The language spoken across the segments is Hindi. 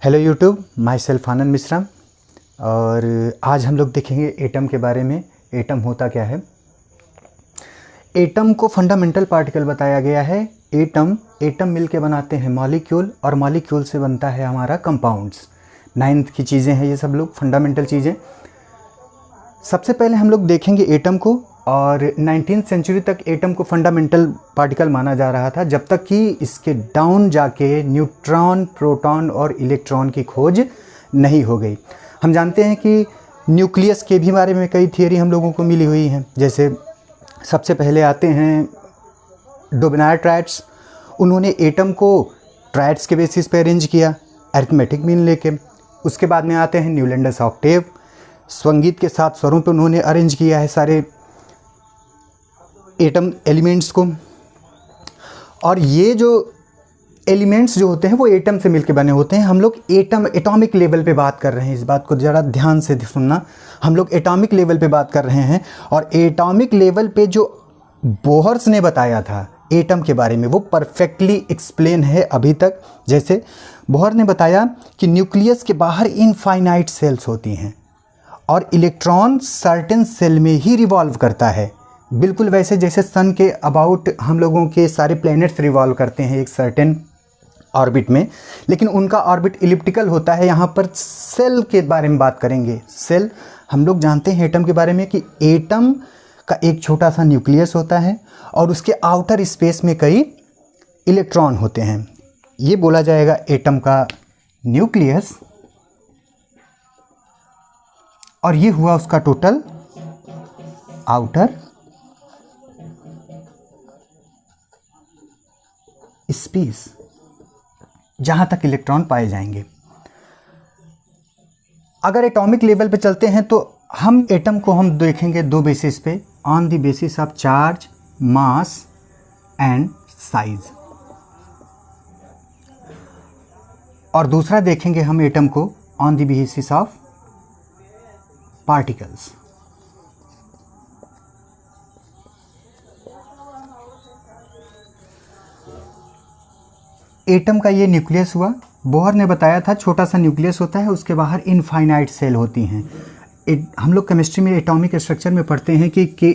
हेलो यूट्यूब, माई सेल्फ आनंद मिश्रा। और आज हम लोग देखेंगे एटम के बारे में। एटम होता क्या है। एटम को फंडामेंटल पार्टिकल बताया गया है। एटम मिलके बनाते हैं मॉलिक्यूल, और मॉलिक्यूल से बनता है हमारा कंपाउंड्स। 9th की चीज़ें हैं ये सब लोग, फंडामेंटल चीज़ें। सबसे पहले हम लोग देखेंगे एटम को, और 19th सेंचुरी तक एटम को फंडामेंटल पार्टिकल माना जा रहा था, जब तक कि इसके डाउन जाके न्यूट्रॉन, प्रोटॉन और इलेक्ट्रॉन की खोज नहीं हो गई। हम जानते हैं कि न्यूक्लियस के भी बारे में कई थियरी हम लोगों को मिली हुई हैं। जैसे सबसे पहले आते हैं डोबेनायर ट्रायड्स। उन्होंने एटम को ट्रायड्स के बेसिस पे अरेंज किया, अरिथमेटिक मीन लेके। उसके बाद में आते हैं न्यूलैंडस ऑक्टेव। संगीत के साथ स्वरों पे उन्होंने अरेंज किया है सारे एटम एलिमेंट्स को। और ये जो एलिमेंट्स जो होते हैं वो एटम से मिलके बने होते हैं। हम लोग एटॉमिक लेवल पे बात कर रहे हैं। इस बात को ज़रा ध्यान से सुनना। हम लोग एटॉमिक लेवल पे बात कर रहे हैं, और एटॉमिक लेवल पे जो बोहर्स ने बताया था एटम के बारे में, वो परफेक्टली एक्सप्लेन है अभी तक। जैसे बोहर ने बताया कि न्यूक्लियस के बाहर इनफाइनाइट सेल्स होती हैं, और इलेक्ट्रॉन सर्टेन सेल में ही रिवॉल्व करता है। बिल्कुल वैसे जैसे सन के अबाउट हम लोगों के सारे प्लैनेट्स रिवॉल्व करते हैं एक सर्टेन ऑर्बिट में, लेकिन उनका ऑर्बिट इलिप्टिकल होता है। यहाँ पर सेल के बारे में बात करेंगे। सेल, हम लोग जानते हैं एटम के बारे में कि एटम का एक छोटा सा न्यूक्लियस होता है, और उसके आउटर स्पेस में कई इलेक्ट्रॉन होते हैं। ये बोला जाएगा एटम का न्यूक्लियस, और ये हुआ उसका टोटल आउटर स्पेस, जहां तक इलेक्ट्रॉन पाए जाएंगे। अगर एटॉमिक लेवल पे चलते हैं तो हम एटम को हम देखेंगे दो बेसिस पे, on the basis of charge, mass and size. और दूसरा देखेंगे हम एटम को on the basis of particles. Atom का ये न्यूक्लियस हुआ। बोहर ने बताया था छोटा सा न्यूक्लियस होता है, उसके बाहर इनफाइनाइट सेल होती हैं। हम लोग केमिस्ट्री में एटॉमिक स्ट्रक्चर में पढ़ते हैं कि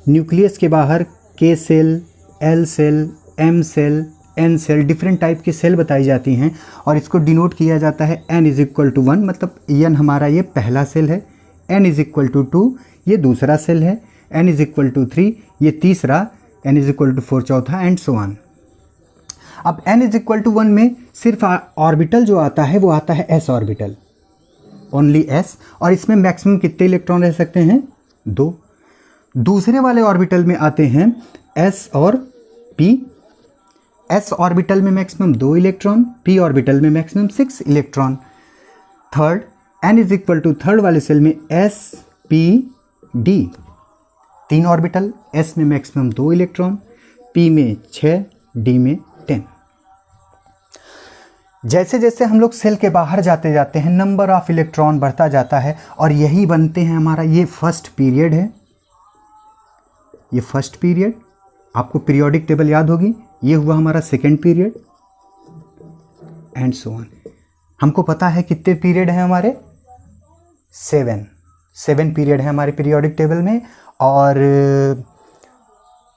न्यूक्लियस के बाहर के cell, L cell, M cell, N cell, different type की सेल बताई जाती हैं, और इसको डिनोट किया जाता है n = 1। मतलब n हमारा ये पहला सेल है, n = 2 ये दूसरा सेल है, n = 3 ये तीसरा, n = 4 चौथा, एंड सो ऑन। अब n = 1 में सिर्फ ऑर्बिटल जो आता है वो आता है s ऑर्बिटल, ओनली s। और इसमें मैक्सिमम कितने इलेक्ट्रॉन रह सकते हैं? 2। दूसरे वाले ऑर्बिटल में आते हैं s और p। s ऑर्बिटल में मैक्सिमम 2 इलेक्ट्रॉन, p ऑर्बिटल में maximum 6 electron. Third, n = third वाले सेल में s p d 3 orbital, s में मैक्सिमम 2 इलेक्ट्रॉन, p में 6, d में 10। जैसे जैसे हम लोग सेल के बाहर जाते जाते हैं, नंबर ऑफ इलेक्ट्रॉन बढ़ता जाता है, और यही बनते हैं हमारा ये फर्स्ट पीरियड है। ये फर्स्ट पीरियड, आपको पीरियोडिक टेबल याद होगी। ये हुआ हमारा second period, and so on. हमको पता है कितने पीरियड हैं हमारे? 7 पीरियड है हमारे पीरियोडिक टेबल में। और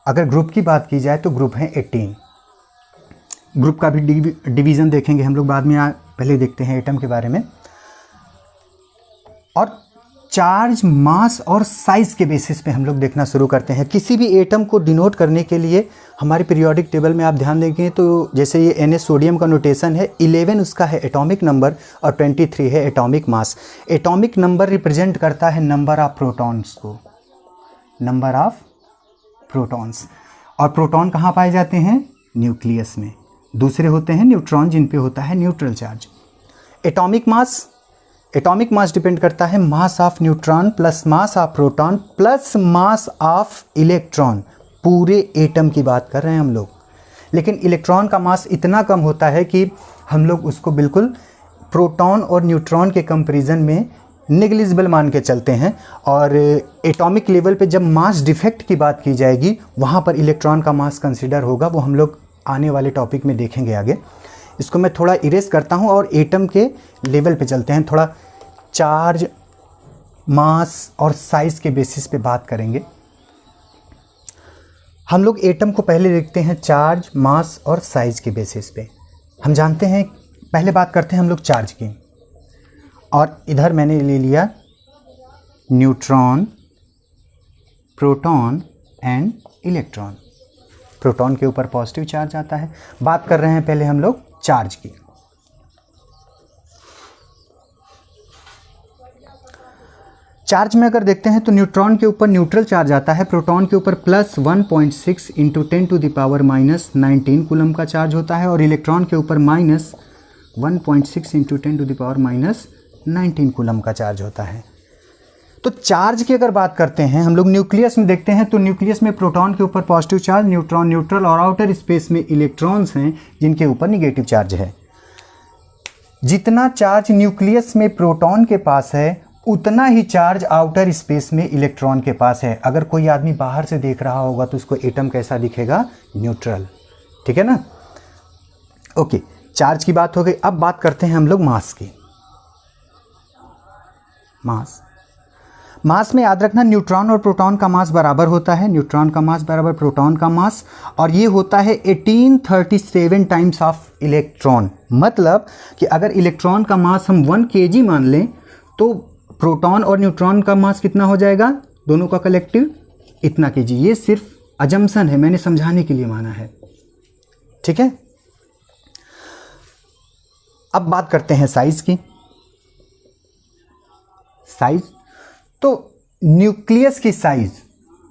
अगर ग्रुप की बात की जाए तो ग्रुप हैं 18। ग्रुप का भी डिवीज़न देखेंगे हम लोग बाद में। पहले देखते हैं एटम के बारे में। और चार्ज, मास और साइज के बेसिस पे हम लोग देखना शुरू करते हैं। किसी भी एटम को डिनोट करने के लिए हमारे पीरियोडिक टेबल में आप ध्यान देंगे तो जैसे ये Na सोडियम का नोटेशन है, 11 उसका है एटॉमिक नंबर, और 23 है atomic mass. Atomic number represent करता है नंबर ऑफ प्रोटॉन्स को, नंबर ऑफ प्रोटॉन्स। और प्रोटॉन कहाँ पाए जाते हैं? न्यूक्लियस में। दूसरे होते हैं न्यूट्रॉन, जिन पे होता है neutral charge. Atomic mass depend करता है mass of neutron plus mass of proton plus mass of electron. पूरे एटम की बात कर रहे हैं हम लोग। लेकिन इलेक्ट्रॉन का मास इतना कम होता है कि हम लोग उसको बिल्कुल प्रोटॉन और न्यूट्रॉन के कंपैरिजन में नेग्लिजिबल मान के चलते हैं। और एटॉमिक लेवल पे जब मास डिफेक्ट की बात की जाएगी, वहाँ पर इलेक्ट्रॉन का मास कंसिडर होगा। वो हम लोग आने वाले टॉपिक में देखेंगे आगे। इसको मैं थोड़ा इरेज करता हूँ और एटम के लेवल पे चलते हैं, थोड़ा चार्ज, मास और साइज़ के बेसिस पे बात करेंगे। हम लोग एटम को पहले देखते हैं चार्ज, मास और साइज़ के बेसिस पे। हम जानते हैं, पहले बात करते हैं हम लोग चार्ज की, और इधर मैंने ले लिया neutron, proton and electron. Proton के ऊपर पॉजिटिव चार्ज आता है। बात कर रहे हैं पहले हम लोग चार्ज की। चार्ज में अगर देखते हैं तो न्यूट्रॉन के ऊपर न्यूट्रल चार्ज आता है, प्रोटॉन के ऊपर प्लस 1.6 इंटू 10⁻⁻19 कूलम का चार्ज होता है, और इलेक्ट्रॉन के ऊपर माइनस 1.6 इंटू 10⁻⁻19 कूलम का चार्ज होता है। तो चार्ज की अगर बात करते हैं हम लोग न्यूक्लियस में देखते हैं, तो न्यूक्लियस में प्रोटॉन के ऊपर पॉजिटिव चार्ज, न्यूट्रॉन न्यूट्रल, और आउटर स्पेस में इलेक्ट्रॉन्स हैं जिनके ऊपर निगेटिव चार्ज है। जितना चार्ज न्यूक्लियस में प्रोटॉन के पास है उतना ही चार्ज आउटर स्पेस में इलेक्ट्रॉन के पास है। अगर कोई आदमी बाहर से देख रहा होगा तो उसको एटम कैसा दिखेगा? न्यूट्रल। ठीक है ना? ओके, चार्ज की बात हो गई। अब बात करते हैं हम लोग मास की। मास में याद रखना न्यूट्रॉन और प्रोटॉन का मास बराबर होता है, न्यूट्रॉन का मास बराबर प्रोटॉन का मास, और ये होता है 1837 टाइम्स ऑफ इलेक्ट्रॉन। मतलब कि अगर इलेक्ट्रॉन का मास हम 1 kg मान लें तो प्रोटॉन और न्यूट्रॉन का मास कितना हो जाएगा दोनों का कलेक्टिव? इतना kg। ये सिर्फ अजम्पशन है, मैंने समझाने के लिए माना है। ठीक है, अब बात करते हैं साइज की। साइज तो न्यूक्लियस की साइज,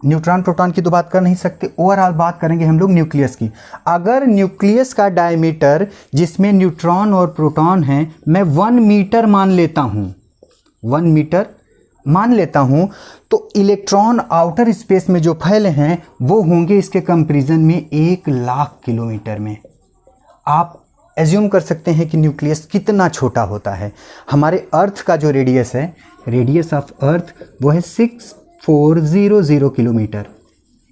न्यूट्रॉन प्रोटॉन की तो बात कर नहीं सकते, ओवरऑल बात करेंगे हम लोग न्यूक्लियस की। अगर न्यूक्लियस का डायमीटर जिसमें न्यूट्रॉन और प्रोटॉन हैं मैं 1 मीटर मान लेता हूं, 1 मीटर मान लेता हूं, तो इलेक्ट्रॉन आउटर स्पेस में जो फैले हैं वो होंगे इसके कंपैरिजन में 1 लाख किलोमीटर में। आप एज्यूम कर सकते हैं कि न्यूक्लियस कितना छोटा होता है। हमारे अर्थ का जो रेडियस है, रेडियस ऑफ अर्थ, वो है 6400 किलोमीटर।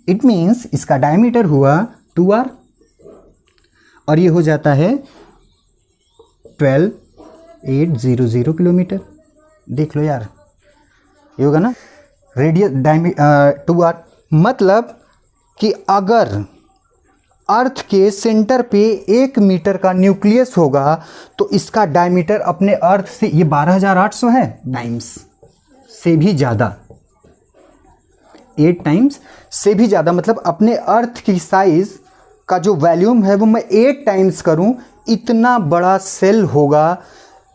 इट मीन्स इसका डायमीटर हुआ 2r और ये हो जाता है 12800 किलोमीटर। देख लो यार, ये होगा ना रेडियस 2r। मतलब कि अगर अर्थ के सेंटर पे 1 मीटर का न्यूक्लियस होगा तो इसका डायमीटर अपने अर्थ से, ये 12800 है, टाइम्स से भी ज़्यादा, 8 टाइम्स से भी ज़्यादा। मतलब अपने अर्थ की साइज का जो वॉल्यूम है वो मैं 8 टाइम्स करूं, इतना बड़ा सेल होगा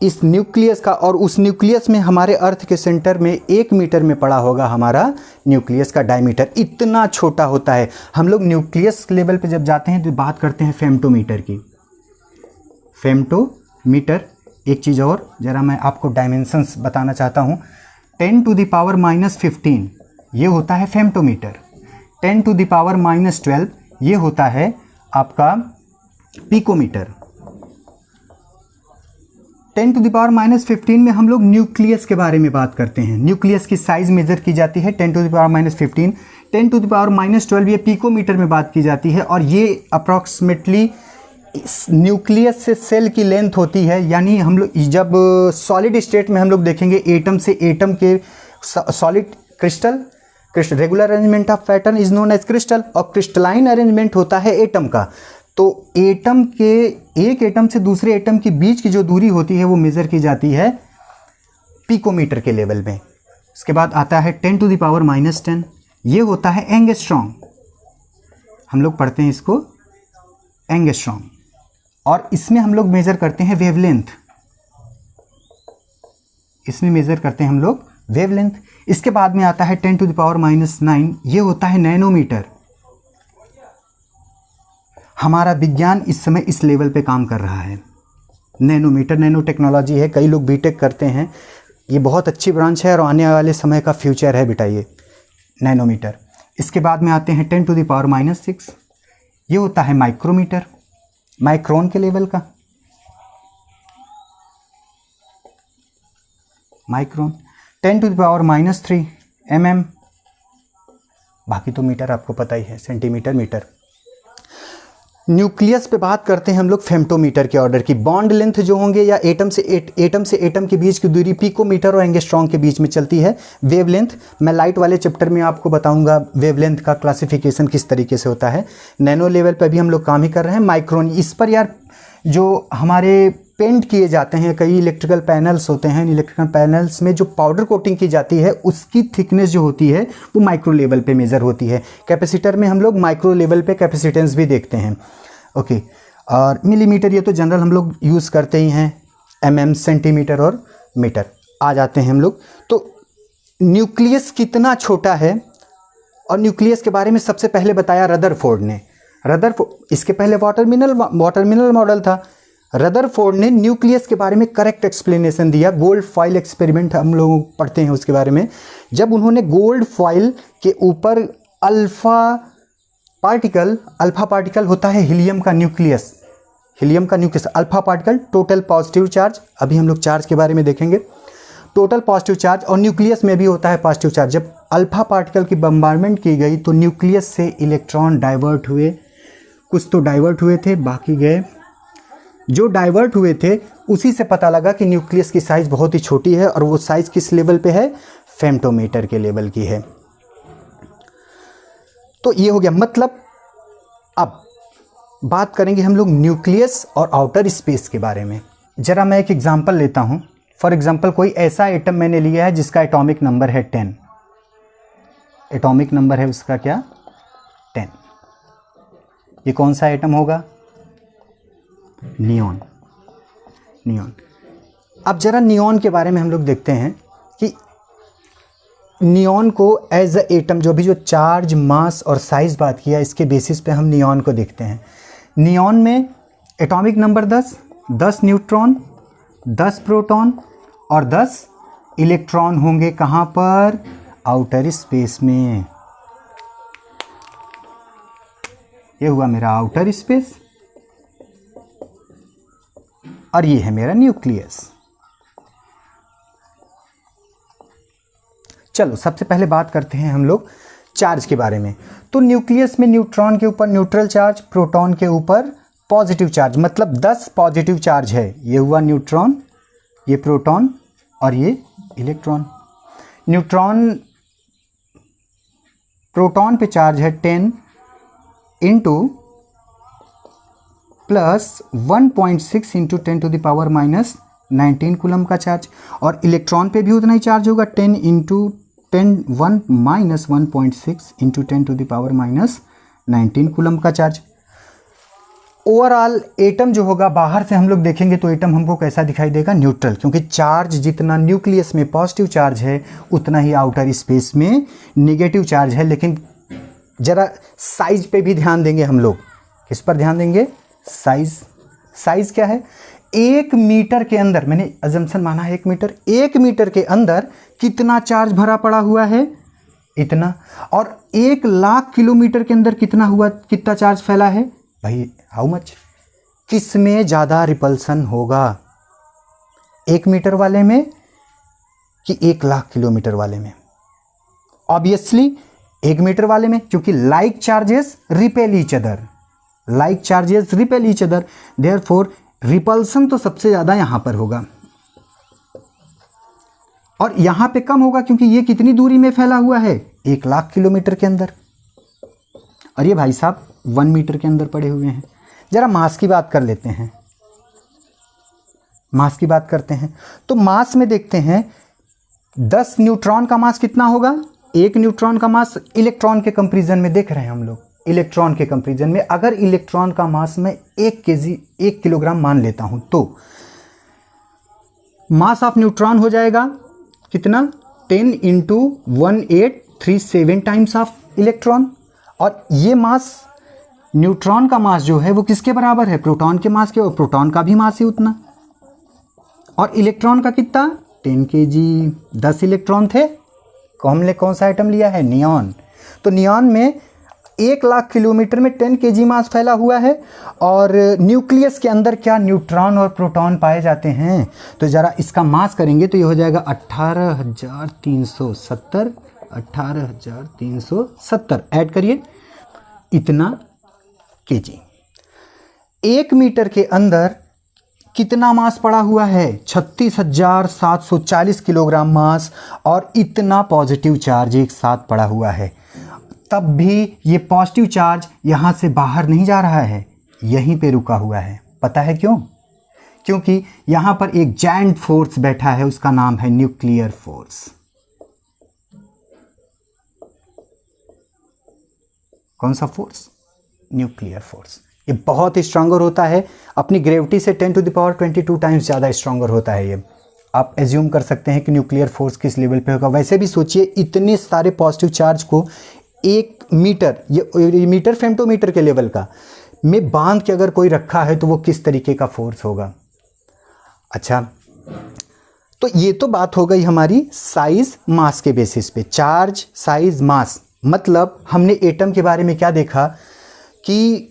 इस न्यूक्लियस का। और उस न्यूक्लियस में हमारे अर्थ के सेंटर में 1 मीटर में पड़ा होगा हमारा न्यूक्लियस का डायमीटर। इतना छोटा होता है। हम लोग न्यूक्लियस लेवल पे जब जाते हैं तो बात करते हैं फेम्टोमीटर की। फेम्टोमीटर, एक चीज़ और ज़रा मैं आपको डायमेंशंस बताना चाहता हूँ। 10⁻⁻15 ये होता है फेम्टोमीटर। 10⁻⁻12 ये होता है आपका पिकोमीटर। 10⁻⁻15 में हम लोग न्यूक्लियस के बारे में बात करते हैं। न्यूक्लियस की साइज मेजर की जाती है 10⁻⁻15। 10⁻12 ये पिकोमीटर में बात की जाती है, और ये अप्रॉक्सीमेटली न्यूक्लियस से सेल की लेंथ होती है। यानी हम लोग जब सॉलिड स्टेट में हम लोग देखेंगे एटम से एटम के solid crystal regular arrangement of pattern is known as crystal, और क्रिस्टलाइन अरेंजमेंट होता है एटम का। तो एटम के एक एटम से दूसरे एटम के बीच की जो दूरी होती है वो मेज़र की जाती है पिकोमीटर के लेवल में। इसके बाद आता है 10⁻⁻10, ये होता है एंगस्ट्रॉम। हम लोग पढ़ते हैं इसको एंगस्ट्रॉम, और इसमें हम लोग मेज़र करते हैं वेवलेंथ। इसमें मेज़र करते हैं हम लोग वेवलेंथ। इसके बाद में आता है 10⁻⁻9, ये होता है नैनोमीटर। हमारा विज्ञान इस समय इस लेवल पे काम कर रहा है। नैनोमीटर, नैनो टेक्नोलॉजी है, कई लोग बीटेक करते हैं, ये बहुत अच्छी ब्रांच है और आने वाले समय का फ्यूचर है बेटा ये नैनोमीटर। इसके बाद में आते हैं 10⁻⁻6, ये होता है माइक्रोमीटर, माइक्रोन के लेवल का माइक्रोन। 10⁻⁻3 mm, बाकी तो मीटर आपको पता ही है, सेंटीमीटर, मीटर। न्यूक्लियस पे बात करते हैं हम लोग फेम्टोमीटर के ऑर्डर की। बॉन्ड लेंथ जो होंगे या एटम से एटम के बीच की दूरी पिकोमीटर और एंगस्ट्रॉम के बीच में चलती है। वेवलेंथ मैं लाइट वाले चैप्टर में आपको बताऊंगा वेवलेंथ का क्लासिफिकेशन किस तरीके से होता है। नैनो लेवल पर भी हम लोग काम ही कर रहे हैं। माइक्रोन, इस पर यार जो हमारे पेंट किए जाते हैं, कई इलेक्ट्रिकल पैनल्स होते हैं, इलेक्ट्रिकल पैनल्स में जो पाउडर कोटिंग की जाती है उसकी थिकनेस जो होती है वो माइक्रो लेवल पे मेज़र होती है। कैपेसिटर में हम लोग माइक्रो लेवल पे कैपेसिटेंस भी देखते हैं। ओके, और मिलीमीटर ये तो जनरल हम लोग यूज़ करते ही हैं, mm, सेंटीमीटर और मीटर आ जाते हैं हम लोग। तो न्यूक्लियस कितना छोटा है, और न्यूक्लियस के बारे में सबसे पहले बताया रदरफोर्ड ने। इसके पहले वाटरमिनल मॉडल था। रदरफोर्ड ने न्यूक्लियस के बारे में करेक्ट एक्सप्लेनेशन दिया। गोल्ड फॉइल एक्सपेरिमेंट हम लोग पढ़ते हैं उसके बारे में। जब उन्होंने गोल्ड फॉइल के ऊपर अल्फा पार्टिकल होता है हीलियम का nucleus, alpha particle total positive charge, अभी हम लोग चार्ज के बारे में देखेंगे। टोटल पॉजिटिव चार्ज, और न्यूक्लियस में भी होता है पॉजिटिव चार्ज। जब अल्फा पार्टिकल की बम्बार्डमेंट की गई तो न्यूक्लियस से इलेक्ट्रॉन डाइवर्ट हुए, कुछ तो डाइवर्ट हुए थे, बाकी गए। जो डाइवर्ट हुए थे उसी से पता लगा कि न्यूक्लियस की साइज़ बहुत ही छोटी है, और वो साइज़ किस लेवल पे है, फेम्टोमीटर के लेवल की है। तो ये हो गया। मतलब अब बात करेंगे हम लोग न्यूक्लियस और आउटर स्पेस के बारे में। ज़रा मैं एक एग्जांपल लेता हूँ। फॉर एग्जांपल कोई ऐसा एटम मैंने लिया है जिसका एटॉमिक नंबर है 10। एटॉमिक नंबर है उसका क्या, 10। ये कौन सा एटम होगा, नियॉन। अब जरा नियॉन के बारे में हम लोग देखते हैं कि नियॉन को एज अ एटम, जो भी जो चार्ज, मास और साइज बात किया, इसके बेसिस पे हम नियॉन को देखते हैं। नियॉन में एटॉमिक नंबर 10 न्यूट्रॉन, 10 प्रोटॉन और 10 इलेक्ट्रॉन होंगे। कहाँ पर, आउटर स्पेस में। ये हुआ मेरा आउटर स्पेस, और ये है मेरा न्यूक्लियस। चलो सबसे पहले बात करते हैं हम लोग चार्ज के बारे में। तो न्यूक्लियस में न्यूट्रॉन के ऊपर न्यूट्रल चार्ज, प्रोटॉन के ऊपर पॉजिटिव चार्ज, मतलब 10 पॉजिटिव चार्ज है। ये हुआ न्यूट्रॉन, ये प्रोटॉन और ये इलेक्ट्रॉन। प्रोटॉन पे चार्ज है 10 into plus 1.6 into 10 to the power minus 19 coulomb का चार्ज, और इलेक्ट्रॉन पे भी उतना ही चार्ज होगा, 10 into 1 minus 1.6 into 10 to the power minus 19 coulomb का चार्ज। ओवरऑल एटम जो होगा, बाहर से हम लोग देखेंगे तो एटम हमको कैसा दिखाई देगा, न्यूट्रल, क्योंकि चार्ज जितना न्यूक्लियस में पॉजिटिव चार्ज है उतना ही आउटर स्पेस में नेगेटिव चार्ज है। लेकिन ज़रा साइज पे भी ध्यान देंगे हम लोग। किस पर ध्यान देंगे, साइज क्या है। 1 मीटर के अंदर, मैंने अजम्पशन माना है 1 मीटर के अंदर कितना चार्ज भरा पड़ा हुआ है, इतना। और 1 लाख किलोमीटर के अंदर कितना चार्ज फैला है भाई, हाउ मच। किस में ज़्यादा रिपल्सन होगा, 1 मीटर वाले में कि 1 लाख किलोमीटर वाले में। ऑब्वियसली 1 मीटर वाले में, क्योंकि like charges repel each other, therefore repulsion तो सबसे ज़्यादा यहाँ पर होगा, और यहाँ पे कम होगा क्योंकि ये कितनी दूरी में फैला हुआ है, 1 लाख किलोमीटर के अंदर, और ये भाई साहब 1 मीटर के अंदर पड़े हुए हैं। ज़रा मास की बात कर लेते हैं, मास की बात करते हैं। तो मास में देखते हैं 10 न्यूट्रॉन का मास कितना होगा, 1 न्यूट्रॉन का मास इलेक्ट्रॉन के कंपैरिजन में देख रहे हैं हम लोग। इलेक्ट्रॉन के कंपैरिजन में अगर इलेक्ट्रॉन का मास मैं 1 किलोग्राम मान लेता हूं, तो मास ऑफ न्यूट्रॉन हो जाएगा कितना, 10 इंटू 1837 टाइम्स ऑफ इलेक्ट्रॉन। और ये मास, न्यूट्रॉन का मास जो है वो किसके बराबर है, प्रोटॉन के मास के, और प्रोटॉन का भी मास ही उतना। और इलेक्ट्रॉन का कितना, 10 kg। 10 इलेक्ट्रॉन थे। हमने कौन सा आइटम लिया है, नियॉन। तो नियॉन में 1 लाख किलोमीटर में 10 kg मास फैला हुआ है। और न्यूक्लियस के अंदर क्या, न्यूट्रॉन और प्रोटॉन पाए जाते हैं। तो ज़रा इसका मास करेंगे तो ये हो जाएगा 18,370 ऐड करिए, इतना kg। 1 मीटर के अंदर कितना मास पड़ा हुआ है? 36,740 किलोग्राम मास और इतना पॉजिटिव चार्ज एक साथ पड़ा हुआ है। तब भी ये पॉजिटिव चार्ज यहाँ से बाहर नहीं जा रहा है, यहीं पे रुका हुआ है। पता है क्यों? क्योंकि यहाँ पर एक जायंट फोर्स बैठा है, उसका नाम है न्यूक्लियर फोर्स। कौन सा फोर्स? Nuclear force. ये बहुत स्ट्रांगर होता है, अपनी ग्रेविटी से 10⁻22 टाइम्स ज़्यादा स्ट्रांगर होता है ये। आप एज्यूम कर सकते हैं कि न्यूक्लियर फोर्स किस लेवल पे होगा। वैसे भी सोचिए, इतने सारे पॉजिटिव चार्ज को 1 मीटर, ये मीटर फेम्टोमीटर के लेवल का में बांध के अगर कोई रखा है तो वो किस तरीके का फोर्स होगा। अच्छा, तो ये तो बात हो गई हमारी साइज मास के बेसिस पे। चार्ज, साइज, मास, मतलब हमने एटम के बारे में क्या देखा कि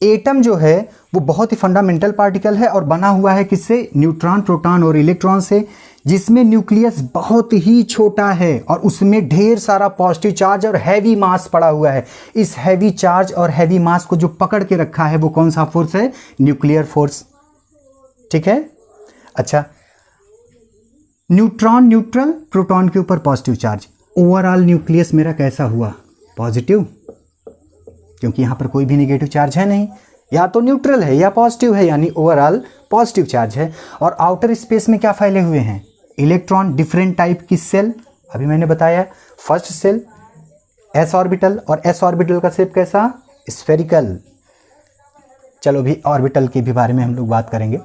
एटम जो है वो बहुत ही फंडामेंटल पार्टिकल है और बना हुआ है किससे? न्यूट्रॉन, प्रोटॉन और इलेक्ट्रॉन से, जिसमें न्यूक्लियस बहुत ही छोटा है और उसमें ढेर सारा पॉजिटिव चार्ज और हैवी मास पड़ा हुआ है। इस हैवी चार्ज और हैवी मास को जो पकड़ के रखा है वो कौन सा फोर्स है? Nuclear force. ठीक है। अच्छा, न्यूट्रॉन न्यूट्रल, प्रोटॉन के ऊपर पॉजिटिव चार्ज। ओवरऑल न्यूक्लियस मेरा कैसा हुआ? पॉजिटिव, क्योंकि यहाँ पर कोई भी नेगेटिव चार्ज है नहीं, या तो न्यूट्रल है या पॉजिटिव है, यानी ओवरऑल पॉजिटिव चार्ज है। और आउटर स्पेस में क्या फैले हुए हैं? इलेक्ट्रॉन। डिफरेंट टाइप की सेल, अभी मैंने बताया। फर्स्ट सेल एस ऑर्बिटल, और एस ऑर्बिटल का शेप कैसा? स्फेरिकल। चलो भी ऑर्बिटल के भी बारे में हम लोग बात करेंगे।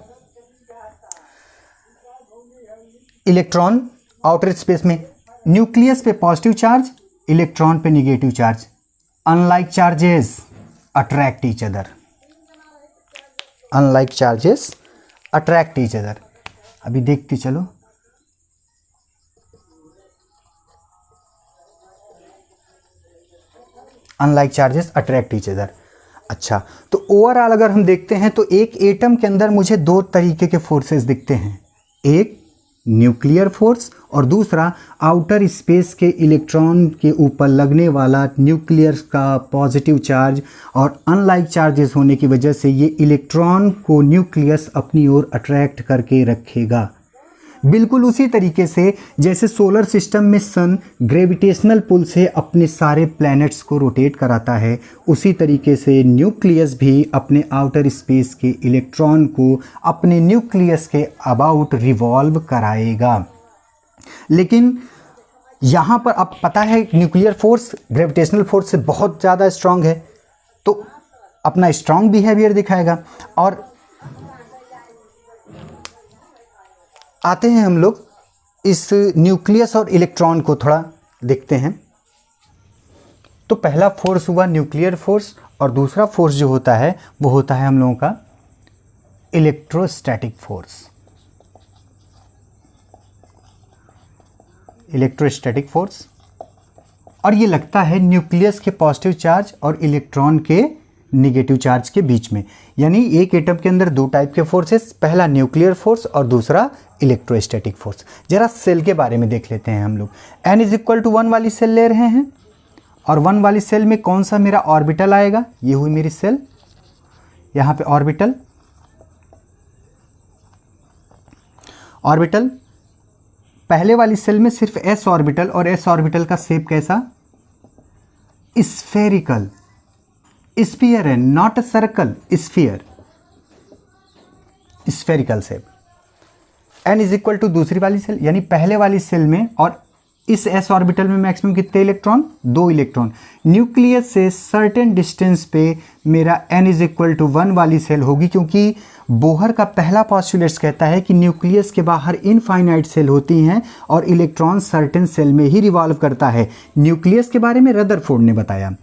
इलेक्ट्रॉन आउटर स्पेस में, न्यूक्लियस पे पॉजिटिव चार्ज, इलेक्ट्रॉन पे negative charge. Unlike charges attract each other, unlike charges attract each other. अभी देखते चलो। Unlike charges attract each other. अच्छा, तो ओवरऑल अगर हम देखते हैं तो एक एटम के अंदर मुझे 2 तरीके के फोर्सेस दिखते हैं, एक न्यूक्लियर फोर्स और दूसरा आउटर स्पेस के इलेक्ट्रॉन के ऊपर लगने वाला न्यूक्लियर का पॉजिटिव चार्ज। और अनलाइक चार्जेस होने की वजह से ये इलेक्ट्रॉन को न्यूक्लियस अपनी ओर अट्रैक्ट करके रखेगा। बिल्कुल उसी तरीके से जैसे सोलर सिस्टम में सन ग्रेविटेशनल पुल से अपने सारे प्लैनेट्स को रोटेट कराता है, उसी तरीके से न्यूक्लियस भी अपने आउटर स्पेस के इलेक्ट्रॉन को अपने न्यूक्लियस के अबाउट रिवॉल्व कराएगा। लेकिन यहाँ पर अब पता है न्यूक्लियर फोर्स ग्रेविटेशनल फोर्स से बहुत ज़्यादा स्ट्रांग है, तो अपना स्ट्रांग बिहेवियर दिखाएगा। और आते हैं हम लोग इस न्यूक्लियस और इलेक्ट्रॉन को थोड़ा देखते हैं। तो पहला फोर्स हुआ न्यूक्लियर फोर्स, और दूसरा फोर्स जो होता है वो होता है हम लोगों का इलेक्ट्रोस्टैटिक फोर्स। इलेक्ट्रोस्टैटिक फोर्स, और ये लगता है न्यूक्लियस के पॉजिटिव चार्ज और इलेक्ट्रॉन के निगेटिव चार्ज के बीच में। यानी एक एटम के अंदर 2 टाइप के फोर्सेस, पहला न्यूक्लियर फोर्स और दूसरा इलेक्ट्रोस्टैटिक फोर्स। जरा सेल के बारे में देख लेते हैं हम लोग। n = 1 वाली सेल ले रहे हैं, और 1 वाली सेल में कौन सा मेरा ऑर्बिटल आएगा? ये हुई मेरी सेल, यहाँ पे ऑर्बिटल। ऑर्बिटल पहले वाली सेल में सिर्फ s ऑर्बिटल, और s ऑर्बिटल का शेप कैसा? स्फेरिकल। स्फीयर है, not a circle, sphere, spherical shape. n = दूसरी वाली सेल, यानी पहले वाली सेल में, और इस s ऑर्बिटल में मैक्सिमम कितने इलेक्ट्रॉन? 2 इलेक्ट्रॉन। न्यूक्लियस से सर्टेन डिस्टेंस पे मेरा n = 1 वाली सेल होगी, क्योंकि बोहर का पहला पॉस्टुलेट कहता है कि न्यूक्लियस के बाहर इनफाइनाइट सेल होती हैं और इलेक्ट्रॉन सर्टेन सेल में ही रिवॉल्व करता है। न्यूक्लियस के बारे में रदरफोर्ड ने बताया,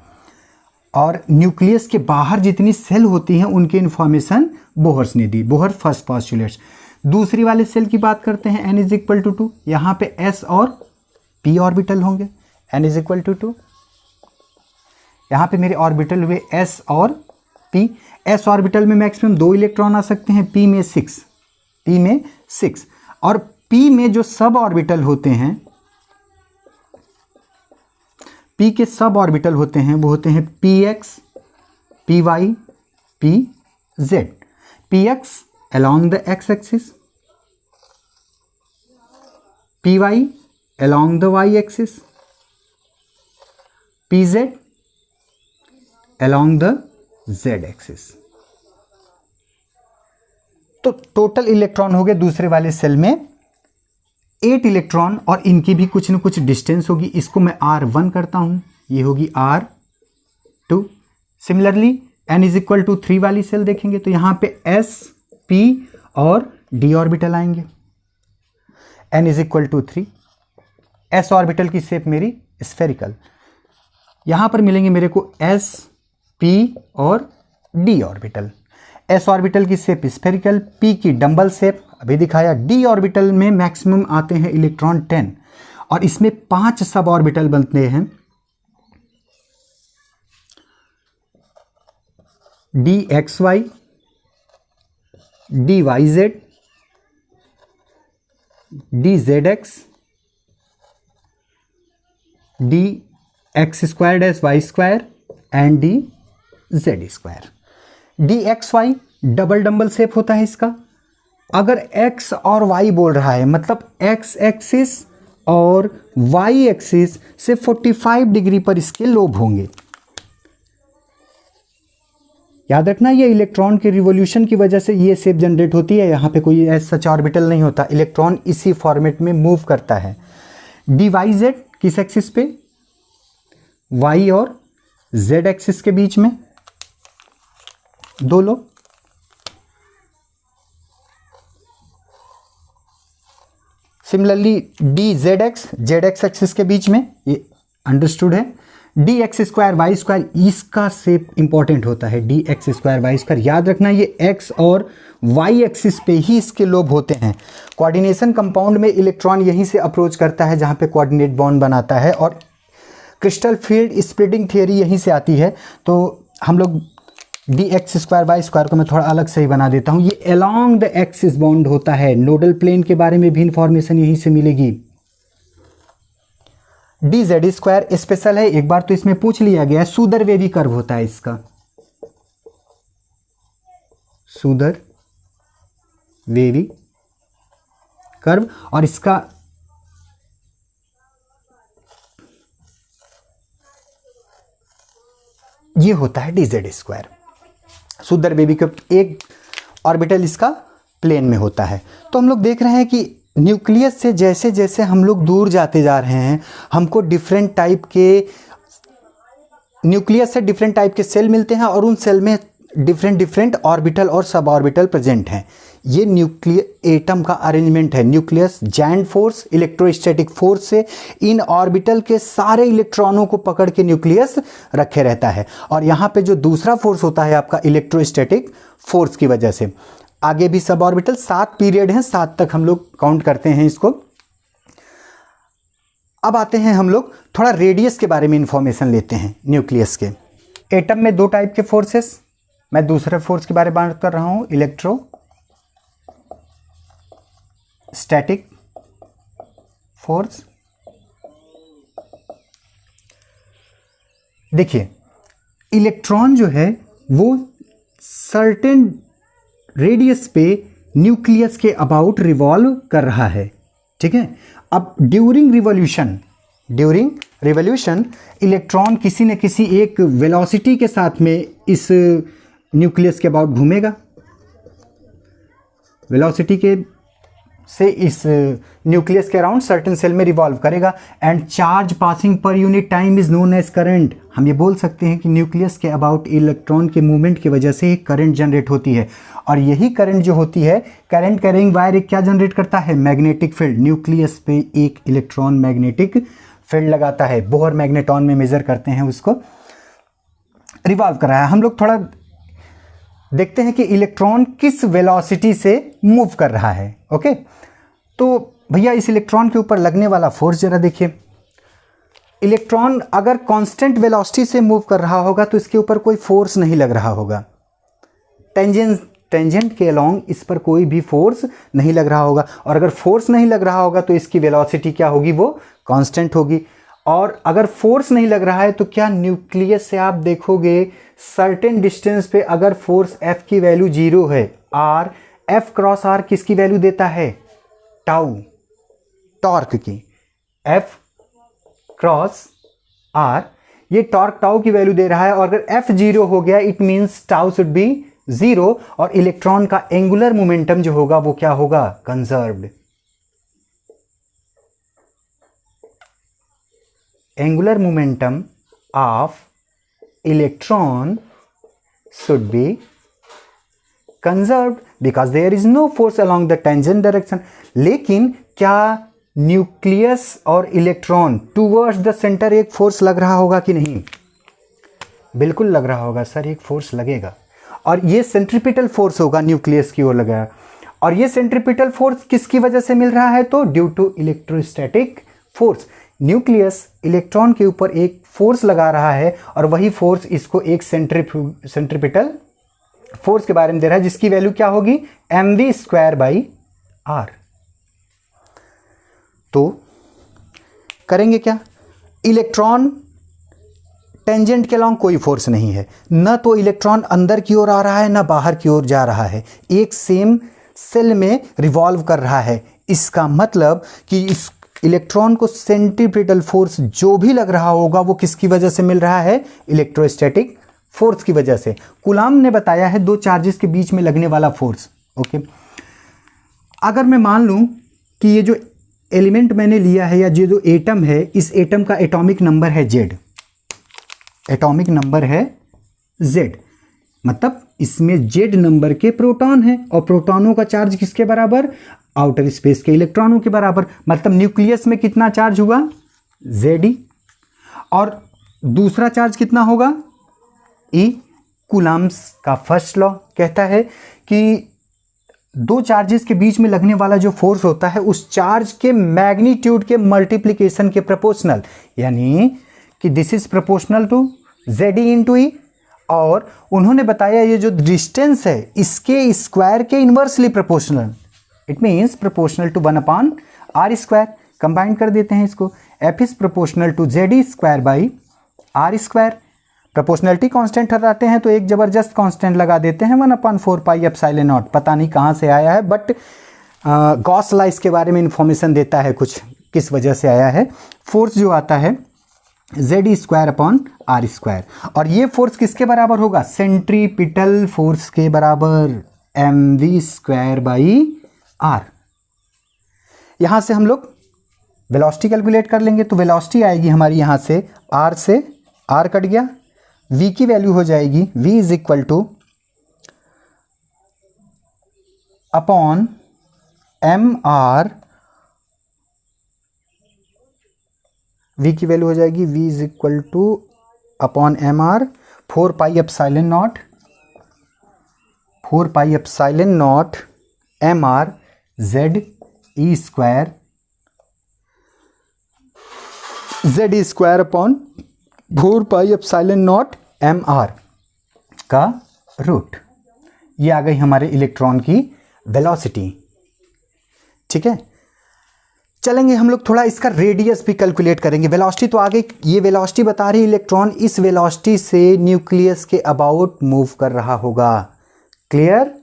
और न्यूक्लियस के बाहर जितनी सेल होती हैं उनकी इंफॉर्मेशन बोहर्स ने दी। Bohr first postulates. दूसरी वाले सेल की बात करते हैं, n = 2। यहाँ पे s और p ऑर्बिटल होंगे। n = 2, यहाँ पे मेरे ऑर्बिटल हुए s और p। s ऑर्बिटल में मैक्सिमम 2 इलेक्ट्रॉन आ सकते हैं, p में 6, p में 6। और p में जो सब ऑर्बिटल होते हैं, p के सब ऑर्बिटल होते हैं वो होते हैं px, py, z, px along the x axis, py along the y axis, pz along the z axis। तो टोटल इलेक्ट्रॉन हो गए दूसरे वाले सेल में 8 इलेक्ट्रॉन, और इनकी भी कुछ न कुछ डिस्टेंस होगी। इसको मैं R1 करता हूं, ये होगी R2। Similarly n is equal to 3 वाली सेल देखेंगे तो यहां पे s, p और d ऑर्बिटल आएंगे। n is equal to 3, s orbital की शेप मेरी स्फेरिकल, यहां पर मिलेंगे मेरे को s, p और d ऑर्बिटल। s ऑर्बिटल की शेप स्फेरिकल, p की डंबल शेप अभी दिखाया, d ऑर्बिटल में मैक्सिमम आते हैं इलेक्ट्रॉन 10 और इसमें 5 सब ऑर्बिटल बनते हैं, dxy, dyz, dzx, dx square y square and dz square. dxy double dumbbell shape होता है इसका। अगर x और y बोल रहा है मतलब x एक्सिस और y एक्सिस से 45 डिग्री पर इसके लोब होंगे। याद रखना ये इलेक्ट्रॉन के रिवॉल्यूशन की वजह से ये शेप जनरेट होती है, यहाँ पे कोई ऐसा सच ऑर्बिटल नहीं होता, इलेक्ट्रॉन इसी फॉर्मेट में मूव करता है। dyz किस एक्सिस पे, y और z एक्सिस के बीच में दो लोग। सिमिलरली dzx zx एक्सिस के बीच में, ये अंडरस्टूड है। dx स्क्वायर वाई स्क्वायर, इसका शेप इंपॉर्टेंट होता है, dx स्क्वायर वाई स्क्वायर। याद रखना ये x और y एक्सिस पे ही इसके लोब होते हैं। कोऑर्डिनेशन कंपाउंड में इलेक्ट्रॉन यहीं से अप्रोच करता है जहां पे कोऑर्डिनेट बॉन्ड बनाता है, और क्रिस्टल फील्ड स्प्लिटिंग थियरी यहीं से आती है। तो हम लोग dx स्क्वायर वाई स्क्वायर को मैं थोड़ा अलग से ही बना देता हूँ, ये अलोंग द एक्सिस बॉन्ड होता है। नोडल प्लेन के बारे में भी इंफॉर्मेशन यहीं से मिलेगी। dz स्क्वायर स्पेशल है, एक बार तो इसमें पूछ लिया गया है, सुदर वेवी कर्व होता है इसका, सुदर वेवी कर्व, और इसका ये होता है dz स्क्वायर। सुदर वेवी कर्व एक ऑर्बिटल इसका प्लेन में होता है। तो हम लोग देख रहे हैं कि न्यूक्लियस से जैसे जैसे हम लोग दूर जाते जा रहे हैं, हमको डिफरेंट टाइप के न्यूक्लियस से डिफरेंट टाइप के सेल मिलते हैं, और उन सेल में डिफरेंट ऑर्बिटल और सब ऑर्बिटल प्रेजेंट हैं। ये न्यूक्लियर एटम का अरेंजमेंट है। Nucleus giant force, electrostatic force से इन ऑर्बिटल के सारे इलेक्ट्रॉनों को पकड़ के न्यूक्लियस रखे रहता है, और यहाँ पे जो दूसरा फोर्स होता है आपका इलेक्ट्रोस्टैटिक फोर्स की वजह से। आगे भी सब ऑर्बिटल 7 पीरियड हैं, 7 तक हम लोग काउंट करते हैं इसको। अब आते हैं हम लोग थोड़ा रेडियस के बारे में इंफॉर्मेशन लेते हैं न्यूक्लियस के। एटम में 2 टाइप के फोर्सेस, मैं दूसरे फोर्स के बारे में बात कर रहा हूं, इलेक्ट्रोस्टैटिक फोर्स। देखिए इलेक्ट्रॉन जो है वो सर्टेन रेडियस पे न्यूक्लियस के अबाउट रिवॉल्व कर रहा है, ठीक है। अब ड्यूरिंग रिवॉल्यूशन इलेक्ट्रॉन किसी न किसी एक वेलोसिटी के साथ में इस न्यूक्लियस के अबाउट घूमेगा, वेलोसिटी के से इस न्यूक्लियस के अराउंड सर्टेन सेल में रिवॉल्व करेगा, and charge passing per unit time is known as current. हम ये बोल सकते हैं कि न्यूक्लियस के अबाउट इलेक्ट्रॉन के मूवमेंट की वजह से करंट जनरेट होती है, और यही करंट जो होती है, करंट कैरिंग वायर एक क्या जनरेट करता है, मैग्नेटिक फील्ड। न्यूक्लियस पे एक इलेक्ट्रॉन मैग्नेटिक फील्ड लगाता है, बोहर मैग्नेटॉन में मेजर करते हैं उसको, रिवॉल्व कर रहा है। हम लोग थोड़ा देखते हैं कि इलेक्ट्रॉन किस वेलोसिटी से मूव कर रहा है। ओके, तो भैया इस इलेक्ट्रॉन के ऊपर लगने वाला फोर्स जरा देखिए। इलेक्ट्रॉन अगर कांस्टेंट वेलोसिटी से मूव कर रहा होगा तो इसके ऊपर कोई फोर्स नहीं लग रहा होगा, टेंजेंट के अलोंग इस पर कोई भी फोर्स नहीं लग रहा होगा, और अगर फोर्स नहीं लग रहा होगा तो इसकी वेलोसिटी क्या होगी, वो कांस्टेंट होगी। और अगर फोर्स नहीं लग रहा है तो क्या न्यूक्लियस से आप देखोगे सर्टेन डिस्टेंस पे अगर फोर्स F की वैल्यू 0 है, R F क्रॉस R किसकी वैल्यू देता है? टाउ, टॉर्क की। F क्रॉस R ये टॉर्क टाउ की वैल्यू दे रहा है, और अगर F 0 हो गया it means tau should be 0, और इलेक्ट्रॉन का एंगुलर मोमेंटम जो होगा वो क्या होगा? Conserved. Angular momentum of electron should be conserved because there is no force along the tangent direction. लेकिन क्या न्यूक्लियस और इलेक्ट्रॉन टूवर्ड्स द सेंटर एक फोर्स लग रहा होगा कि नहीं? बिल्कुल लग रहा होगा सर, एक फोर्स लगेगा, और ये सेंट्रीपिटल फोर्स होगा, न्यूक्लियस की ओर लगेगा। और ये सेंट्रीपिटल फोर्स किसकी वजह से मिल रहा है? तो due to electrostatic force. Nucleus electron के ऊपर एक फोर्स लगा रहा है, और वही फोर्स इसको एक सेंट्रीपिटल फोर्स के बारे में दे रहा है, जिसकी वैल्यू क्या होगी? mv²/r। तो करेंगे क्या? इलेक्ट्रॉन टेंजेंट के अलॉन्ग कोई फोर्स नहीं है, न तो इलेक्ट्रॉन अंदर की ओर आ रहा है न बाहर की ओर जा रहा है, एक सेम सेल में रिवॉल्व कर रहा है। इसका मतलब कि इस इलेक्ट्रॉन को सेंट्रीपिटल फोर्स जो भी लग रहा होगा वो किसकी वजह से मिल रहा है? इलेक्ट्रोस्टैटिक फोर्स की वजह से। कूलाम ने बताया है दो चार्जेस के बीच में लगने वाला फोर्स। ओके, अगर मैं मान लूं कि ये जो एलिमेंट मैंने लिया है या ये जो एटम है, इस एटम का एटॉमिक नंबर है Z, एटॉमिक नंबर है Z, मतलब इसमें Z नंबर के प्रोटॉन हैं, और प्रोटॉनों का चार्ज किसके बराबर? आउटर स्पेस के इलेक्ट्रॉनों के बराबर। मतलब न्यूक्लियस में कितना चार्ज हुआ? Ze। और दूसरा चार्ज कितना होगा? E। कूलाम्स का फर्स्ट लॉ कहता है कि दो चार्जेस के बीच में लगने वाला जो फोर्स होता है उस चार्ज के मैग्नीट्यूड के मल्टीप्लिकेशन के प्रोपोर्शनल, यानी कि this is proportional to Ze into e. और उन्होंने बताया ये जो डिस्टेंस है इसके स्क्वायर के inversely proportional, it means proportional to 1/r²। Combine कर देते हैं इसको, F is proportional to Ze²/r²। Proportionality constant हटाते हैं तो एक जबरदस्त कांस्टेंट लगा देते हैं 1/4πε0। पता नहीं कहाँ से आया है, बट गॉस लॉ इसके बारे में इंफॉर्मेशन देता है कुछ किस वजह से आया है। फोर्स जो आता है Ze²/r², और ये फोर्स किसके बराबर होगा? सेंट्रीपिटल फोर्स के बराबर, mv²/r। यहां से हम लोग वेलोसिटी कैलकुलेट कर लेंगे, तो वेलोसिटी आएगी हमारी यहां से r कट गया, v की वैल्यू हो जाएगी v is equal to upon mr, v की वैल्यू हो जाएगी v is equal to upon mr 4πε0 mr Ze² upon 4πε0 mr का रूट। ये आ गई हमारे इलेक्ट्रॉन की वेलोसिटी। ठीक है, चलेंगे हम लोग थोड़ा इसका रेडियस भी कैलकुलेट करेंगे। वेलोसिटी तो आगे, ये वेलोसिटी बता रही है इलेक्ट्रॉन इस वेलोसिटी से न्यूक्लियस के अबाउट मूव कर रहा होगा। क्लियर?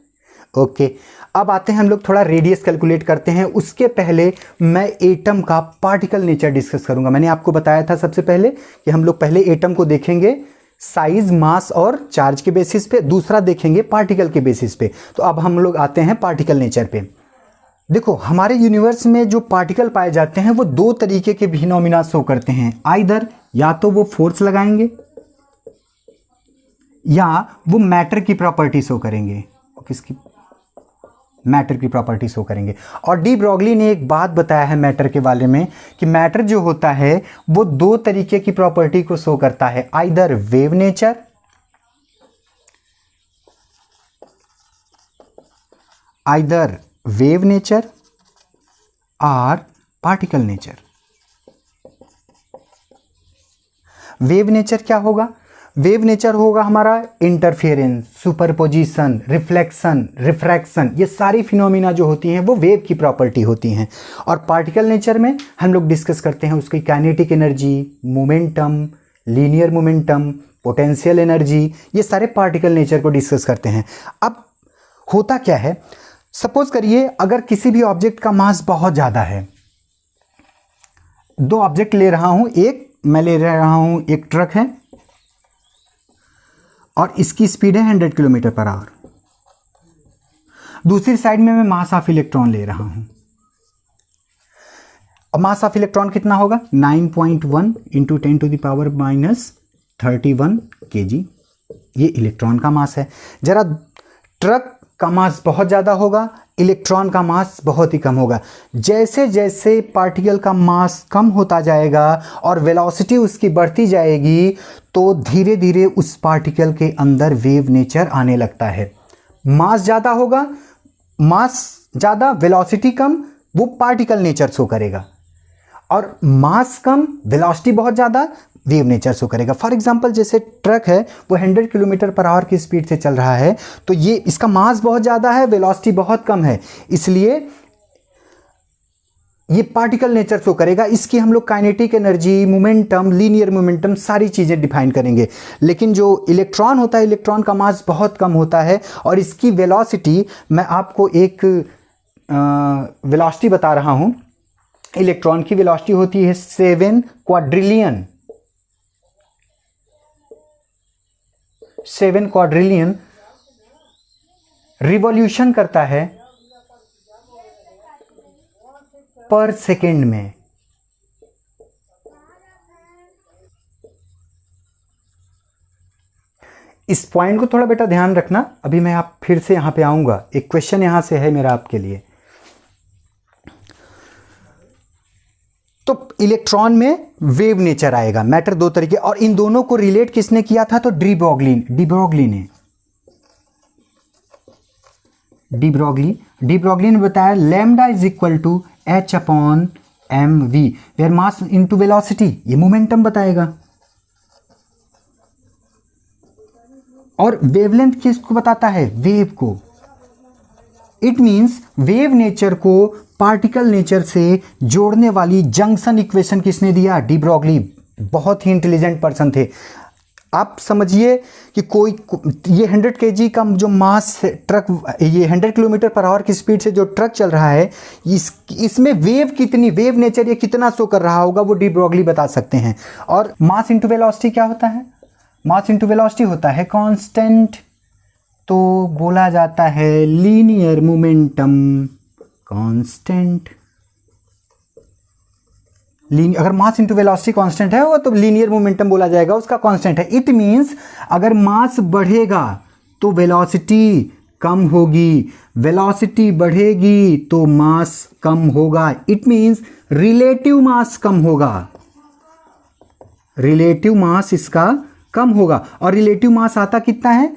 ओके, अब आते हैं हम लोग थोड़ा रेडियस कैलकुलेट करते हैं। उसके पहले मैं एटम का पार्टिकल नेचर डिस्कस करूंगा। मैंने आपको बताया था सबसे पहले कि हम लोग पहले एटम को देखेंगे साइज, मास और चार्ज के बेसिस पे, दूसरा देखेंगे पार्टिकल के बेसिस पे। तो अब हम लोग आते हैं पार्टिकल नेचर पे। देखो, हमारे यूनिवर्स में जो पार्टिकल पाए जाते हैं वो दो तरीके के फिनोमिना शो करते हैं। आइदर या तो वो फोर्स लगाएंगे या वो मैटर की प्रॉपर्टी शो करेंगे। किसकी? मैटर की प्रॉपर्टी शो करेंगे। और डी ब्रॉगली ने एक बात बताया है मैटर के बारे में कि मैटर जो होता है वो दो तरीके की प्रॉपर्टी को शो करता है, आइदर वेव नेचर और पार्टिकल नेचर। वेव नेचर क्या होगा? वेव नेचर होगा हमारा इंटरफेरेंस, सुपरपोजिशन, रिफ्लेक्शन, रिफ्रैक्शन, ये सारी फिनोमिना जो होती हैं वो वेव की प्रॉपर्टी होती हैं। और पार्टिकल नेचर में हम लोग डिस्कस करते हैं उसकी kinetic energy, momentum, linear momentum, potential energy, ये सारे पार्टिकल नेचर को डिस्कस करते हैं। अब होता क्या है, सपोज करिए अगर किसी भी ऑब्जेक्ट का मास बहुत ज़्यादा है, दो ऑब्जेक्ट ले रहा हूं, एक मैं ले रहा हूं, एक ट्रक है और इसकी स्पीड है 100 किलोमीटर पर आवर। दूसरी साइड में मैं मास ऑफ इलेक्ट्रॉन ले रहा हूं। अब मास ऑफ इलेक्ट्रॉन कितना होगा, 9.1 इंटू 10⁻⁻31 kg, ये इलेक्ट्रॉन का मास है। जरा ट्रक का मास बहुत ज़्यादा होगा, इलेक्ट्रॉन का मास बहुत ही कम होगा। जैसे जैसे पार्टिकल का मास कम होता जाएगा और वेलोसिटी उसकी बढ़ती जाएगी, तो धीरे धीरे उस पार्टिकल के अंदर वेव नेचर आने लगता है। मास ज़्यादा होगा, मास ज़्यादा वेलोसिटी कम, वो पार्टिकल नेचर शो करेगा। और मास कम, वेलोसिटी बहुत ज़्यादा, वेव नेचर शो करेगा। फॉर एग्जांपल जैसे ट्रक है वो 100 किलोमीटर पर आवर की स्पीड से चल रहा है, तो ये इसका मास बहुत ज़्यादा है, वेलोसिटी बहुत कम है, इसलिए ये पार्टिकल नेचर शो करेगा। इसकी हम लोग kinetic energy, momentum, linear momentum सारी चीज़ें डिफाइन करेंगे। लेकिन जो इलेक्ट्रॉन होता है, इलेक्ट्रॉन का मास बहुत कम होता है और इसकी वेलोसिटी, मैं आपको एक वेलोसिटी बता रहा हूँ। इलेक्ट्रॉन की वेलोसिटी होती है 7 क्वाड्रिलियन रिवॉल्यूशन करता है पर सेकेंड में। इस पॉइंट को थोड़ा बेटा ध्यान रखना, अभी मैं आप फिर से यहां पे आऊंगा। एक क्वेश्चन यहां से है मेरा आपके लिए। तो इलेक्ट्रॉन में वेव नेचर आएगा, मैटर दो तरीके, और इन दोनों को रिलेट किसने किया था, तो डी ब्रोगली ने बताया lambda is equal to h/mv, where mass into velocity, ये मोमेंटम बताएगा। और वेवलेंथ किसको बताता है, वेव को। इट मींस वेव नेचर को पार्टिकल नेचर से जोड़ने वाली जंक्शन इक्वेशन किसने दिया, डी ब्रोगली। बहुत ही इंटेलिजेंट पर्सन थे। आप समझिए कि कोई ये 100 kg का जो मास है ट्रक, ये 100 किलोमीटर पर आवर की स्पीड से जो ट्रक चल रहा है, इसमें वेव कितनी, वेव नेचर ये कितना शो कर रहा होगा, वो डी ब्रोगली बता सकते हैं। और मास इंटू वेलोसिटी क्या होता है, मास इंटू वेलोसिटी होता है कांस्टेंट, तो बोला जाता है लीनियर मोमेंटम कांस्टेंट। अगर मास इंटू वेलोसिटी कांस्टेंट है वो तो लीनियर मोमेंटम बोला जाएगा, उसका कांस्टेंट है। इट मींस अगर मास बढ़ेगा तो वेलोसिटी कम होगी, वेलोसिटी बढ़ेगी तो मास कम होगा। इट मींस रिलेटिव मास कम होगा, रिलेटिव मास इसका कम होगा। और रिलेटिव मास आता कितना है,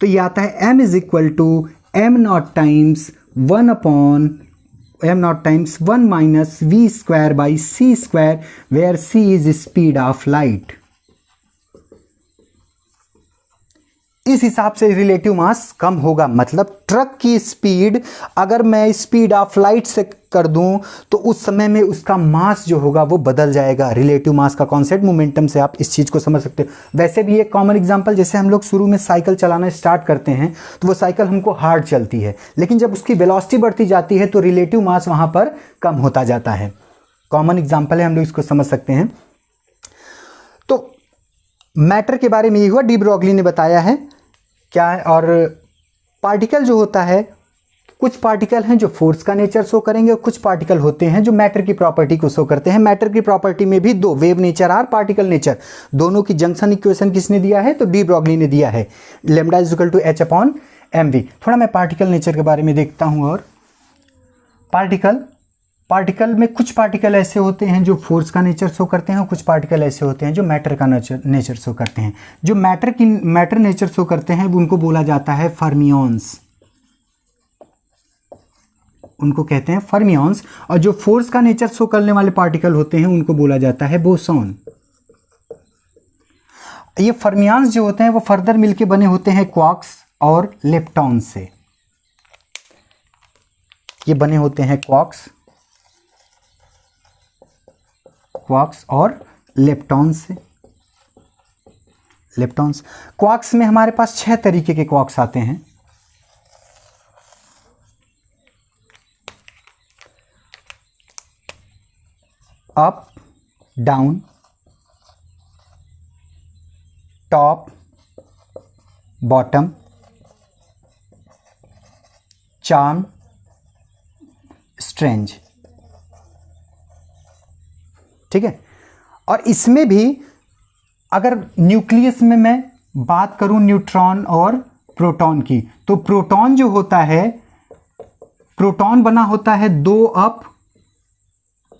तो ये आता है m is equal to m0 times 1 minus v square by c square, where c is speed of light. इस हिसाब से रिलेटिव मास कम होगा। मतलब ट्रक की स्पीड अगर मैं स्पीड ऑफ लाइट से कर दूं तो उस समय में उसका मास जो होगा वो बदल जाएगा। रिलेटिव मास का कॉन्सेप्ट मोमेंटम से आप इस चीज़ को समझ सकते हो। वैसे भी एक कॉमन एग्जांपल, जैसे हम लोग शुरू में साइकिल चलाना स्टार्ट करते हैं तो वो साइकिल हमको हार्ड चलती है, लेकिन जब उसकी वेलोसिटी बढ़ती जाती है तो रिलेटिव मास वहाँ पर कम होता जाता है। कॉमन एग्जाम्पल है, हम लोग इसको समझ सकते हैं। तो मैटर के बारे में ये हुआ, डी ब्रोगली ने बताया है क्या है। और पार्टिकल जो होता है, कुछ पार्टिकल हैं जो फोर्स का नेचर शो करेंगे और कुछ पार्टिकल होते हैं जो मैटर की प्रॉपर्टी को शो करते हैं। मैटर की प्रॉपर्टी में भी दो, वेव नेचर और पार्टिकल नेचर, दोनों की जंक्शन इक्वेशन किसने दिया है, तो डी ब्रोगली ने दिया है, lambda is equal to h/mv। थोड़ा मैं पार्टिकल नेचर के बारे में देखता हूँ। और पार्टिकल में कुछ पार्टिकल ऐसे होते हैं जो फोर्स का नेचर शो करते हैं और कुछ पार्टिकल ऐसे होते हैं जो मैटर का नेचर शो करते हैं। जो मैटर नेचर शो करते हैं उनको बोला जाता है फर्मियंस, उनको कहते हैं फर्मियंस। और जो फोर्स का नेचर शो करने वाले पार्टिकल होते हैं उनको बोला जाता है बोसॉन। ये फर्मियान्स जो होते हैं वो फर्दर मिलके बने होते हैं क्वार्क्स और लेप्टॉन से। ये बने होते हैं क्वार्क्स और लेप्टॉन से। लेप्टॉन्स, क्वार्क्स में हमारे पास 6 तरीके के क्वार्क्स आते हैं। Up, down, top, bottom, charm, strange. ठीक है। और इसमें भी अगर न्यूक्लियस में मैं बात करूं न्यूट्रॉन और प्रोटॉन की, तो प्रोटॉन जो होता है, प्रोटॉन बना होता है 2 अप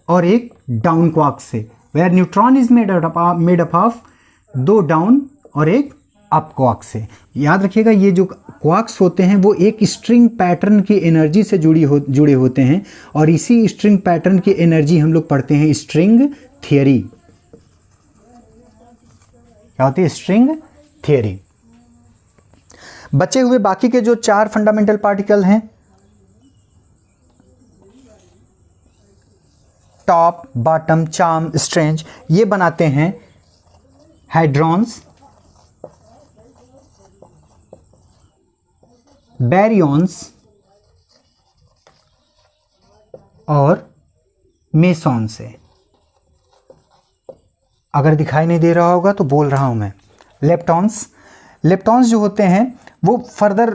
और एक डाउन क्वार्क से, where neutron is made up of 2 down और एक अप क्वार्क से। याद रखिएगा, ये जो क्वार्क्स होते हैं वो एक स्ट्रिंग पैटर्न की एनर्जी से जुड़े होते हैं, और इसी स्ट्रिंग पैटर्न की एनर्जी हम लोग पढ़ते हैं स्ट्रिंग थियरी। क्या होती है? String theory. बचे हुए बाकी के जो 4 फंडामेंटल पार्टिकल हैं, टॉप, बॉटम, चार्म, स्ट्रेंज, ये बनाते हैं हाइड्रॉन्स, बैरियॉन्स और मेसॉन से। अगर दिखाई नहीं दे रहा होगा तो बोल रहा हूं मैं। लेप्टॉन्स जो होते हैं वो फर्दर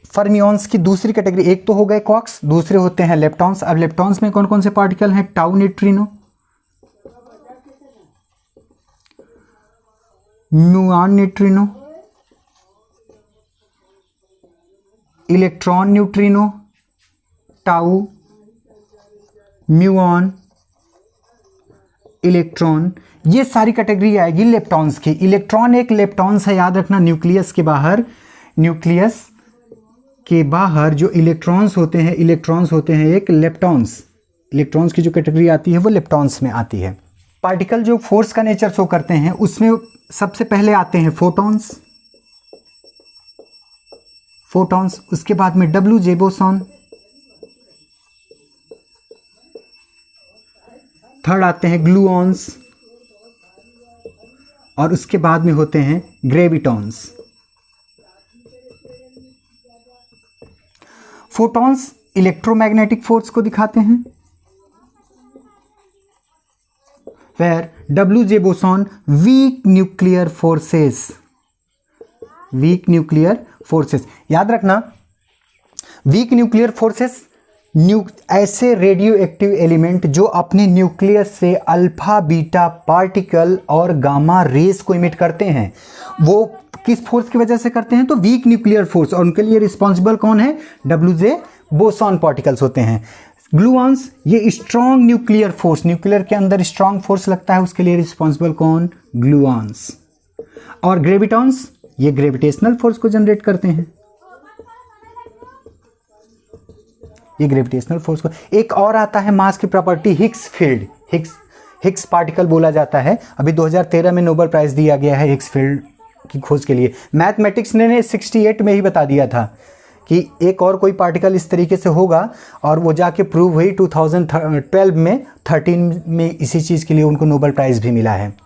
फर्मियॉन्स की दूसरी कैटेगरी, एक तो हो गए क्वार्क्स, दूसरे होते हैं लेप्टॉन्स। अब लेप्टॉन्स में कौन कौन से पार्टिकल हैं? Tau neutrino, muon neutrino, electron neutrino, tau, muon, electron, ये सारी कैटेगरी आएगी लेप्टॉन्स की। इलेक्ट्रॉन एक लेप्टॉन्स है, याद रखना। न्यूक्लियस के बाहर जो इलेक्ट्रॉन्स होते हैं एक लेप्टॉन्स। इलेक्ट्रॉन्स की जो कैटेगरी आती है वो लेप्टॉन्स में आती है। पार्टिकल जो फोर्स का नेचर शो करते हैं उसमें सबसे पहले आते हैं फोटॉन्स, उसके बाद में WJ बोसॉन, थर्ड आते हैं ग्लूऑन्स, और उसके बाद में होते हैं ग्रेविटॉन्स। फोटॉन्स इलेक्ट्रोमैग्नेटिक फोर्स को दिखाते हैं, where WJ boson weak nuclear forces. याद रखना, वीक न्यूक्लियर फोर्सेस ऐसे रेडियो एक्टिव एलिमेंट जो अपने न्यूक्लियस से अल्फा बीटा पार्टिकल और गामा रेस को इमिट करते हैं, वो किस फोर्स की वजह से करते हैं? तो वीक न्यूक्लियर फोर्स, और उनके लिए रिस्पॉन्सिबल कौन है? WJ बोसॉन पार्टिकल्स होते हैं। ग्लूऑन्स ये स्ट्रॉन्ग न्यूक्लियर फोर्स, न्यूक्लियर के अंदर स्ट्रॉन्ग फोर्स लगता है, उसके लिए रिस्पॉन्सिबल कौन? ग्लूऑन्स। और ग्रेविटॉन्स ये ग्रेविटेशनल फोर्स को जनरेट करते हैं, ये ग्रेविटेशनल फोर्स को। एक और आता है मास की property, Higgs field, Higgs particle बोला जाता है। अभी 2013 में नोबेल प्राइज दिया गया है हिग्स फील्ड की खोज के लिए। मैथमेटिक्स ने 68 में ही बता दिया था कि एक और कोई पार्टिकल इस तरीके से होगा, और वो जाके प्रूव हुई 2012 में, 13 में इसी चीज़ के लिए उनको नोबेल प्राइज़ भी मिला है।